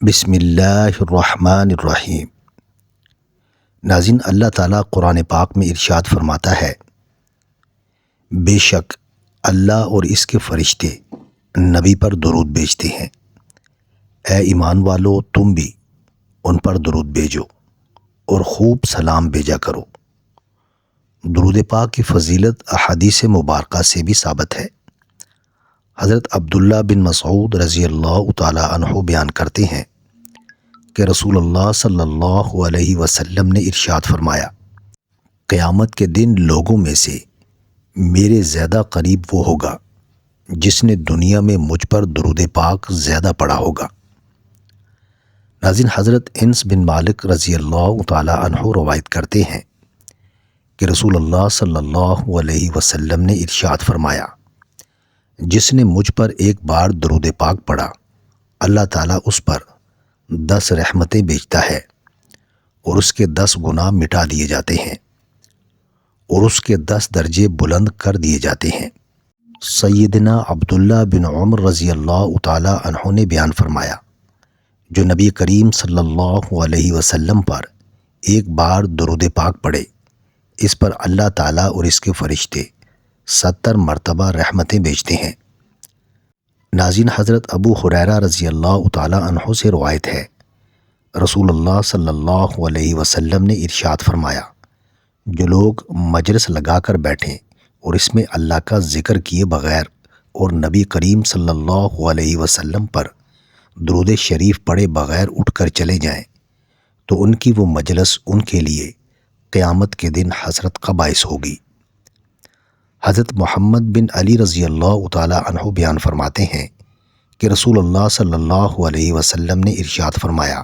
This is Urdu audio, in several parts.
بسم اللہ الرحمن الرحیم۔ ناظرین، اللہ تعالیٰ قرآن پاک میں ارشاد فرماتا ہے، بے شک اللہ اور اس کے فرشتے نبی پر درود بھیجتے ہیں۔ اے ایمان والو، تم بھی ان پر درود بھیجو اور خوب سلام بھیجا کرو۔ درود پاک کی فضیلت احادیث مبارکہ سے بھی ثابت ہے۔ حضرت عبداللہ بن مسعود رضی اللہ تعالی عنہ بیان کرتے ہیں کہ رسول اللہ صلی اللہ علیہ وسلم نے ارشاد فرمایا، قیامت کے دن لوگوں میں سے میرے زیادہ قریب وہ ہوگا جس نے دنیا میں مجھ پر درود پاک زیادہ پڑھا ہوگا۔ ناظرین، حضرت انس بن مالک رضی اللہ تعالی عنہ روایت کرتے ہیں کہ رسول اللہ صلی اللہ علیہ وسلم نے ارشاد فرمایا، جس نے مجھ پر ایک بار درود پاک پڑھا، اللہ تعالیٰ اس پر 10 رحمتیں بھیجتا ہے اور اس کے 10 گناہ مٹا دیے جاتے ہیں اور اس کے 10 درجے بلند کر دیے جاتے ہیں۔ سیدنا عبداللہ بن عمر رضی اللہ تعالی عنہ نے بیان فرمایا، جو نبی کریم صلی اللہ علیہ وسلم پر ایک بار درود پاک پڑھے، اس پر اللہ تعالیٰ اور اس کے فرشتے 70 مرتبہ رحمتیں بھیجتے ہیں۔ ناظرین، حضرت ابو ہریرہ رضی اللہ تعالی عنہ سے روایت ہے، رسول اللہ صلی اللہ علیہ وسلم نے ارشاد فرمایا، جو لوگ مجلس لگا کر بیٹھیں اور اس میں اللہ کا ذکر کیے بغیر اور نبی کریم صلی اللہ علیہ وسلم پر درود شریف پڑھے بغیر اٹھ کر چلے جائیں تو ان کی وہ مجلس ان کے لیے قیامت کے دن حسرت کا باعث ہوگی۔ حضرت محمد بن علی رضی اللہ تعالی عنہ بیان فرماتے ہیں کہ رسول اللہ صلی اللہ علیہ وسلم نے ارشاد فرمایا،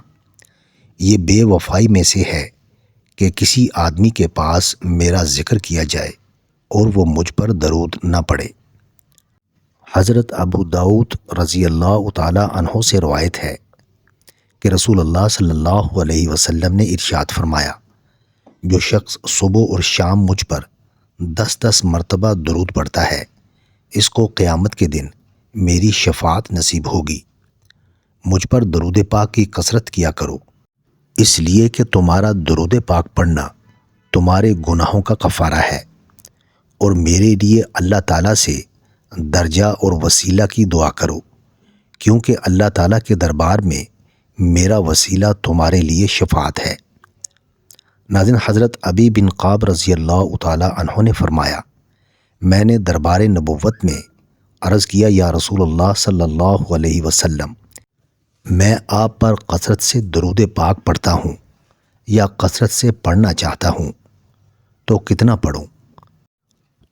یہ بے وفائی میں سے ہے کہ کسی آدمی کے پاس میرا ذکر کیا جائے اور وہ مجھ پر درود نہ پڑھے۔ حضرت ابو داؤد رضی اللہ تعالی عنہ سے روایت ہے کہ رسول اللہ صلی اللہ علیہ وسلم نے ارشاد فرمایا، جو شخص صبح اور شام مجھ پر 10 مرتبہ درود پڑھتا ہے، اس کو قیامت کے دن میری شفاعت نصیب ہوگی۔ مجھ پر درود پاک کی کثرت کیا کرو، اس لیے کہ تمہارا درود پاک پڑھنا تمہارے گناہوں کا کفارہ ہے، اور میرے لیے اللہ تعالیٰ سے درجہ اور وسیلہ کی دعا کرو، کیونکہ اللہ تعالیٰ کے دربار میں میرا وسیلہ تمہارے لیے شفاعت ہے۔ ناظرین، حضرت ابی بن قاب رضی اللہ تعالی عنہ نے فرمایا، میں نے دربار نبوت میں عرض کیا، یا رسول اللہ صلی اللہ علیہ وسلم، میں آپ پر کثرت سے درود پاک پڑھتا ہوں یا کثرت سے پڑھنا چاہتا ہوں، تو کتنا پڑھوں؟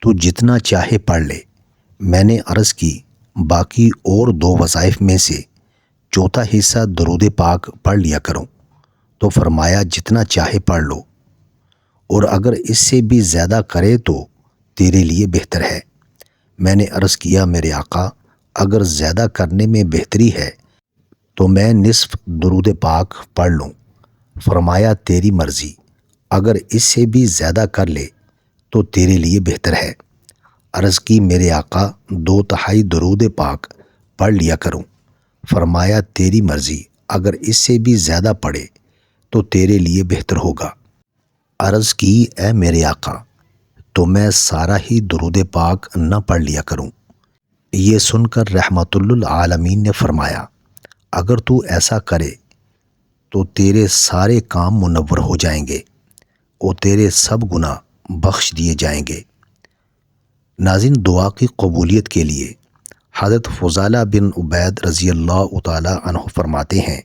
تو جتنا چاہے پڑھ لے۔ میں نے عرض کی، باقی اور 2 وظائف میں سے چوتھا حصہ درود پاک پڑھ لیا کروں۔ تو فرمایا، جتنا چاہے پڑھ لو، اور اگر اس سے بھی زیادہ کرے تو تیرے لیے بہتر ہے۔ میں نے عرض کیا، میرے آقا، اگر زیادہ کرنے میں بہتری ہے تو میں نصف درود پاک پڑھ لوں۔ فرمایا، تیری مرضی، اگر اس سے بھی زیادہ کر لے تو تیرے لیے بہتر ہے۔ عرض کی، میرے آقا، 2/3 درود پاک پڑھ لیا کروں۔ فرمایا، تیری مرضی، اگر اس سے بھی زیادہ پڑھے تو تیرے لیے بہتر ہوگا۔ عرض کی، اے میرے آقا، تو میں سارا ہی درود پاک نہ پڑھ لیا کروں؟ یہ سن کر رحمت للعالمین نے فرمایا، اگر تو ایسا کرے تو تیرے سارے کام منور ہو جائیں گے اور تیرے سب گناہ بخش دیے جائیں گے۔ ناظرین، دعا کی قبولیت کے لیے حضرت فضالہ بن عبید رضی اللہ تعالی عنہ فرماتے ہیں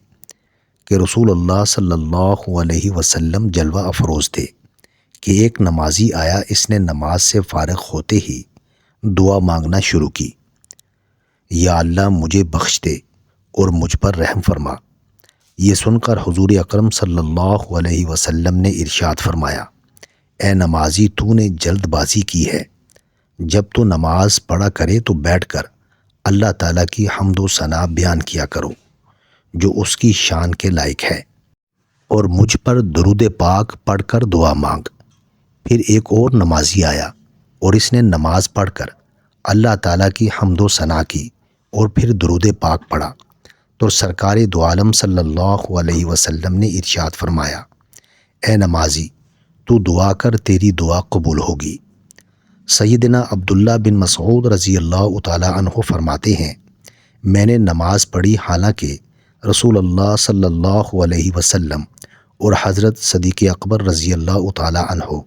کہ رسول اللہ صلی اللہ علیہ وسلم جلوہ افروز تھے کہ ایک نمازی آیا، اس نے نماز سے فارغ ہوتے ہی دعا مانگنا شروع کی، یا اللہ، مجھے بخش دے اور مجھ پر رحم فرما۔ یہ سن کر حضور اکرم صلی اللہ علیہ وسلم نے ارشاد فرمایا، اے نمازی، تو نے جلد بازی کی ہے۔ جب تو نماز پڑھا کرے تو بیٹھ کر اللہ تعالیٰ کی حمد و ثنا بیان کیا کرو جو اس کی شان کے لائق ہے، اور مجھ پر درود پاک پڑھ کر دعا مانگ۔ پھر ایک اور نمازی آیا اور اس نے نماز پڑھ کر اللہ تعالیٰ کی حمد و ثنا کی اور پھر درود پاک پڑھا۔ تو سرکار دو عالم صلی اللہ علیہ وسلم نے ارشاد فرمایا، اے نمازی، تو دعا کر، تیری دعا قبول ہوگی۔ سیدنا عبداللہ بن مسعود رضی اللہ تعالی عنہ فرماتے ہیں، میں نے نماز پڑھی حالانکہ رسول اللہ صلی اللہ علیہ وسلم اور حضرت صدیق اکبر رضی اللہ تعالی عنہ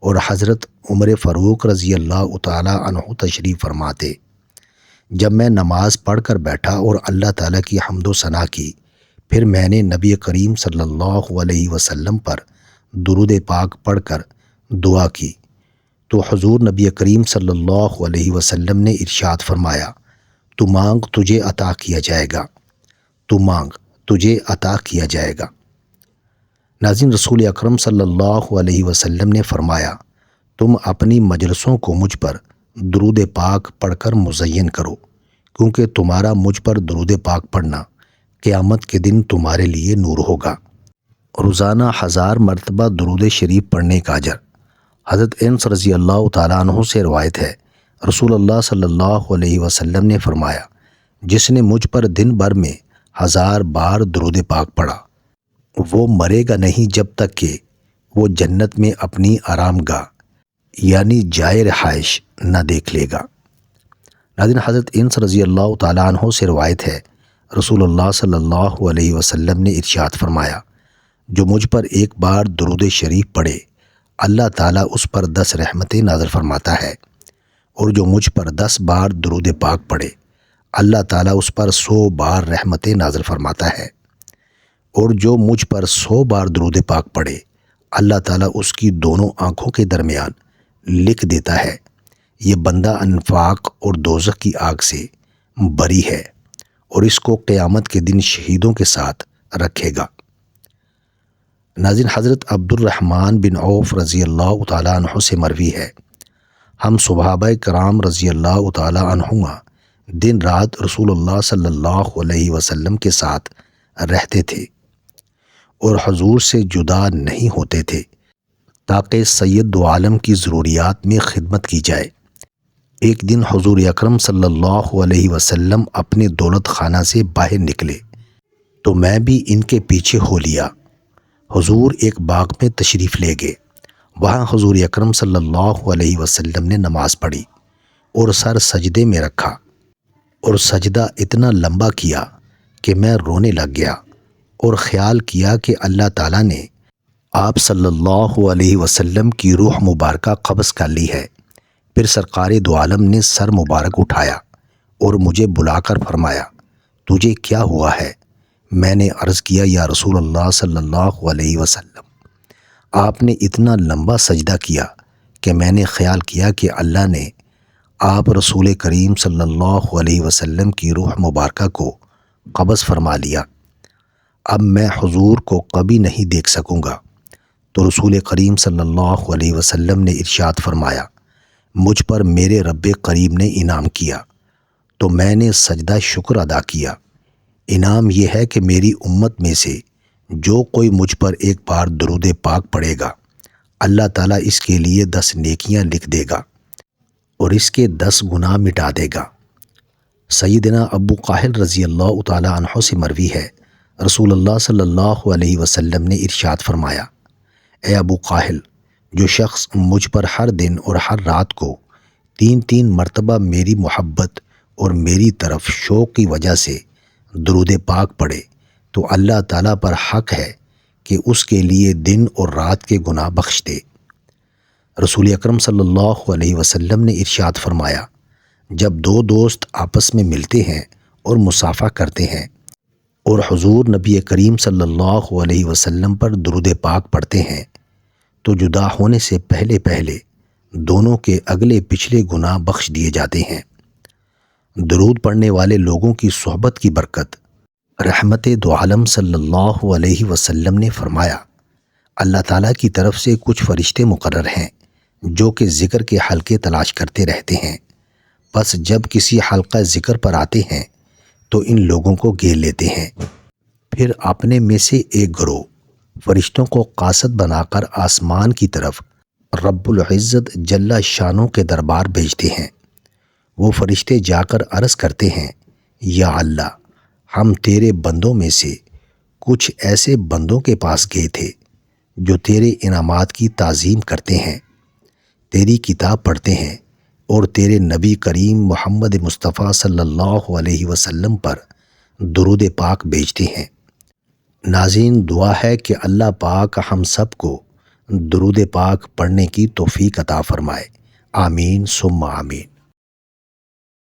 اور حضرت عمر فاروق رضی اللہ تعالی عنہ تشریف فرماتے۔ جب میں نماز پڑھ کر بیٹھا اور اللہ تعالیٰ کی حمد و ثنا کی، پھر میں نے نبی کریم صلی اللہ علیہ وسلم پر درود پاک پڑھ کر دعا کی تو حضور نبی کریم صلی اللہ علیہ وسلم نے ارشاد فرمایا، تو مانگ تجھے عطا کیا جائے گا، تو مانگ تجھے عطا کیا جائے گا۔ ناظرین، رسول اکرم صلی اللہ علیہ وسلم نے فرمایا، تم اپنی مجلسوں کو مجھ پر درود پاک پڑھ کر مزین کرو، کیونکہ تمہارا مجھ پر درود پاک پڑھنا قیامت کے دن تمہارے لیے نور ہوگا۔ روزانہ 1000 مرتبہ درود شریف پڑھنے کا اجر۔ حضرت انس رضی اللہ تعالیٰ عنہ سے روایت ہے، رسول اللہ صلی اللہ علیہ وسلم نے فرمایا، جس نے مجھ پر دن بھر میں 1000 بار درود پاک پڑھا، وہ مرے گا نہیں جب تک کہ وہ جنت میں اپنی آرام گاہ یعنی جائے رہائش نہ دیکھ لے گا۔ ناظرین، حضرت انس رضی اللہ تعالیٰ عنہ سے روایت ہے، رسول اللہ صلی اللہ علیہ وسلم نے ارشاد فرمایا، جو مجھ پر ایک بار درود شریف پڑھے، اللہ تعالیٰ اس پر 10 رحمتیں نازل فرماتا ہے، اور جو مجھ پر 10 بار درود پاک پڑھے، اللہ تعالیٰ اس پر 100 بار رحمتیں نازل فرماتا ہے، اور جو مجھ پر 100 بار درود پاک پڑھے، اللہ تعالیٰ اس کی دونوں آنکھوں کے درمیان لکھ دیتا ہے، یہ بندہ انفاق اور دوزخ کی آگ سے بری ہے، اور اس کو قیامت کے دن شہیدوں کے ساتھ رکھے گا۔ ناظرین، حضرت عبد الرحمن بن عوف رضی اللہ تعالیٰ عنہ سے مروی ہے، ہم صحابہ کرام رضی اللہ تعالیٰ عنہما دن رات رسول اللہ صلی اللہ علیہ وسلم کے ساتھ رہتے تھے اور حضور سے جدا نہیں ہوتے تھے تاکہ سید دو عالم کی ضروریات میں خدمت کی جائے۔ ایک دن حضور اکرم صلی اللہ علیہ وسلم اپنے دولت خانہ سے باہر نکلے تو میں بھی ان کے پیچھے ہو لیا۔ حضور ایک باغ میں تشریف لے گئے، وہاں حضور اکرم صلی اللہ علیہ وسلم نے نماز پڑھی اور سر سجدے میں رکھا اور سجدہ اتنا لمبا کیا کہ میں رونے لگ گیا اور خیال کیا کہ اللہ تعالیٰ نے آپ صلی اللہ علیہ وسلم کی روح مبارکہ قبض کر لی ہے۔ پھر سرکار دو عالم نے سر مبارک اٹھایا اور مجھے بلا کر فرمایا، تجھے کیا ہوا ہے؟ میں نے عرض کیا، یا رسول اللہ صلی اللہ علیہ وسلم، آپ نے اتنا لمبا سجدہ کیا کہ میں نے خیال کیا کہ اللہ نے آپ رسول کریم صلی اللہ علیہ وسلم کی روح مبارکہ کو قبض فرما لیا، اب میں حضور کو کبھی نہیں دیکھ سکوں گا۔ تو رسول کریم صلی اللہ علیہ وسلم نے ارشاد فرمایا، مجھ پر میرے رب کریم نے انعام کیا تو میں نے سجدہ شکر ادا کیا۔ انعام یہ ہے کہ میری امت میں سے جو کوئی مجھ پر ایک بار درود پاک پڑھے گا، اللہ تعالیٰ اس کے لیے 10 نیکیاں لکھ دے گا اور اس کے 10 گناہ مٹا دے گا۔ سیدنا ابو قاہل رضی اللہ تعالیٰ عنہ سے مروی ہے، رسول اللہ صلی اللہ علیہ وسلم نے ارشاد فرمایا، اے ابو قاہل، جو شخص مجھ پر ہر دن اور ہر رات کو 3 مرتبہ میری محبت اور میری طرف شوق کی وجہ سے درود پاک پڑھے تو اللہ تعالیٰ پر حق ہے کہ اس کے لیے دن اور رات کے گناہ بخش دے۔ رسول اکرم صلی اللہ علیہ وسلم نے ارشاد فرمایا، جب 2 دوست آپس میں ملتے ہیں اور مصافحہ کرتے ہیں اور حضور نبی کریم صلی اللہ علیہ وسلم پر درود پاک پڑھتے ہیں تو جدا ہونے سے پہلے پہلے دونوں کے اگلے پچھلے گناہ بخش دیے جاتے ہیں۔ درود پڑھنے والے لوگوں کی صحبت کی برکت۔ رحمت دو عالم صلی اللہ علیہ وسلم نے فرمایا، اللہ تعالیٰ کی طرف سے کچھ فرشتے مقرر ہیں جو کہ ذکر کے حلقے تلاش کرتے رہتے ہیں، بس جب کسی حلقہ ذکر پر آتے ہیں تو ان لوگوں کو گھیر لیتے ہیں، پھر اپنے میں سے ایک گروہ فرشتوں کو قاصد بنا کر آسمان کی طرف رب العزت جل شانوں کے دربار بھیجتے ہیں۔ وہ فرشتے جا کر عرض کرتے ہیں، یا اللہ، ہم تیرے بندوں میں سے کچھ ایسے بندوں کے پاس گئے تھے جو تیرے انعامات کی تعظیم کرتے ہیں، تیری کتاب پڑھتے ہیں اور تیرے نبی کریم محمد مصطفیٰ صلی اللہ علیہ وسلم پر درود پاک بھیجتے ہیں۔ ناظرین، دعا ہے کہ اللہ پاک ہم سب کو درود پاک پڑھنے کی توفیق عطا فرمائے۔ آمین ثم آمین۔